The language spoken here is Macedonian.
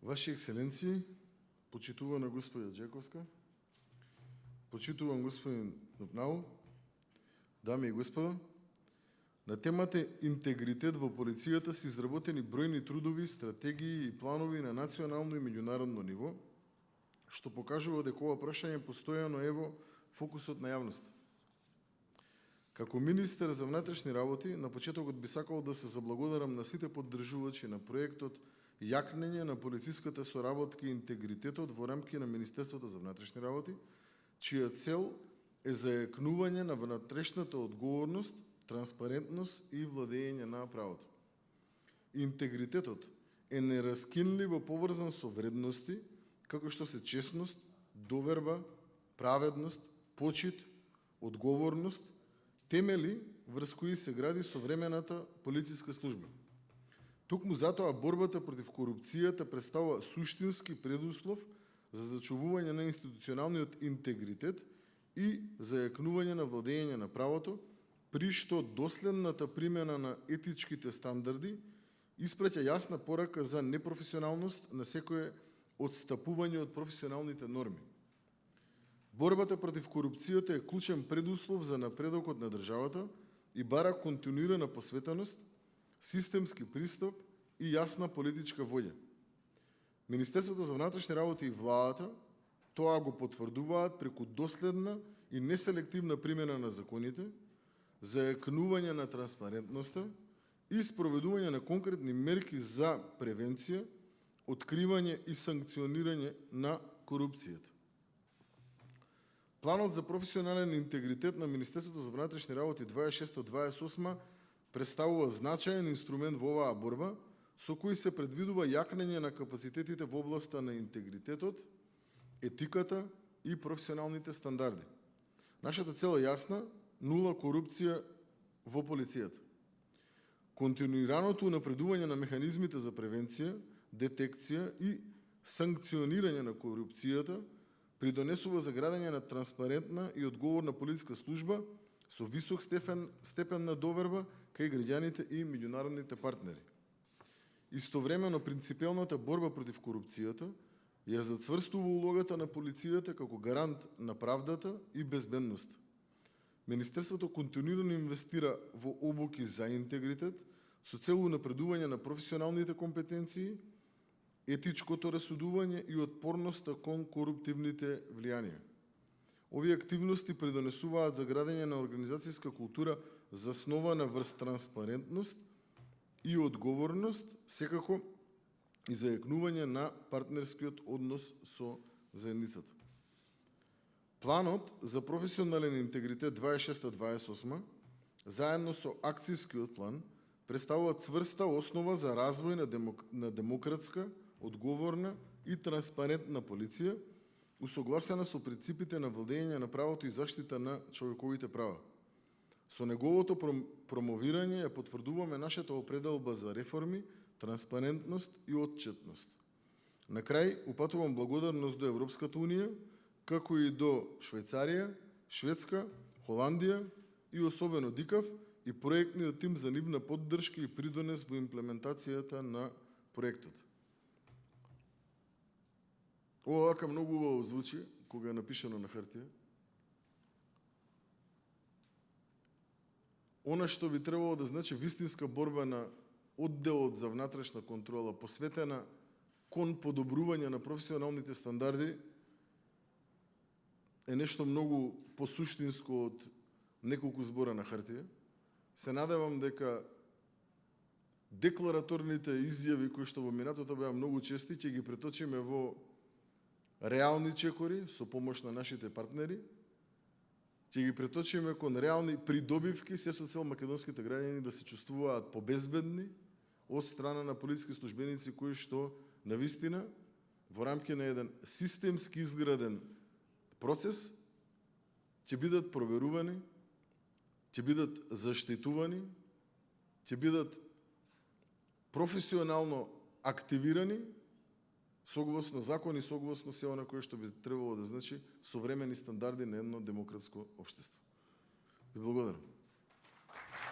Ваши екселенции, почитувана господја Джековска, почитуван господин Нупнау, дами и господа, на темата интегритет во полицијата се изработени бројни трудови, стратегии и планови на национално и меѓународно ниво, што покажува дека ова прашање постојано е во фокусот на јавноста. Како министер за внатрешни работи, на почетокот би сакал да се заблагодарам на сите поддржувачи на проектот Јакнење на полициската соработка и интегритетот во рамки на Министерството за внатрешни работи, чија цел е зајакнување на внатрешната одговорност, транспарентност и владење на правото. Интегритетот е нераскинливо поврзан со вредности, како што се честност, доверба, праведност, почит, одговорност, темели врз кои се гради современата полициска служба. Токму затоа борбата против корупцијата представува суштински предуслов за зачувување на институционалниот интегритет и зајакнување на владење на правото, при што доследната примена на етичките стандарди испраќа јасна порака за непрофесионалност на секое одстапување од професионалните норми. Борбата против корупцијата е клучен предуслов за напредокот на државата и бара континуирана посветеност, системски пристап и јасна политичка волја. Министерството за внатрешни работи и владата тоа го потврдуваат преку доследна и неселективна примена на законите, зајакнување на транспарентноста и спроведување на конкретни мерки за превенција, откривање и санкционирање на корупцијата. Планот за професионален интегритет на Министерството за внатрешни работи 26-28 представува значаен инструмент во оваа борба, со кој се предвидува јакнење на капацитетите во областа на интегритетот, етиката и професионалните стандарди. Нашата цел е јасна: нула корупција во полицијата. Континуираното напредување на механизмите за превенција, детекција и санкционирање на корупцијата придонесува за градење на транспарентна и одговорна полициска служба со висок степен на доверба кај граѓаните и меѓународните партнери. Истовремено, принципиелната борба против корупцијата ја зацврстува улогата на полицијата како гарант на правдата и безбедноста. Министерството континуирано инвестира во обуки за интегритет со цел напредување на професионалните компетенции, етичкото расудување и отпорноста кон коруптивните влијанија. Овие активности придонесуваат за градење на организацијска култура заснована врз транспарентност и одговорност, секако и зајакнување на партнерскиот однос со заедницата. Планот за професионален интегритет 26-28, заедно со акцијскиот план, представува цврста основа за развој на демократска, одговорна и транспарентна полиција, усогласена со принципите на владење на правото и заштита на човековите права. Со неговото промовирање ја потврдуваме нашата определба за реформи, транспарентност и отчетност. На крај, упатувам благодарност до Европската Унија, како и до Швајцарија, Шведска, Холандија и особено ДИКАВ и проектниот тим за нивна поддршка и придонес во имплементацијата на проектот. Ова вака многу убаво звучи кога е напишано на хартија. Она што би требало да значи вистинска борба на одделот за внатрешна контрола, посветена кон подобрување на професионалните стандарди, е нешто многу посуштинско од неколку збора на хартија. Се надевам дека деклараторните изјави кои што во минатото беа многу чести ќе ги преточиме во реални чекори со помош на нашите партнери, ќе ги преточиме кон реални придобивки, се со цел македонските граѓани да се чувствуваат побезбедни од страна на полициски службеници кои што навистина во рамки на еден системски изграден процес ќе бидат проверувани, ќе бидат заштитувани, ќе бидат професионално активирани согласно закон и согласно се она кое што би требало да значи современи стандарди на едно демократско општество. Ви благодарам.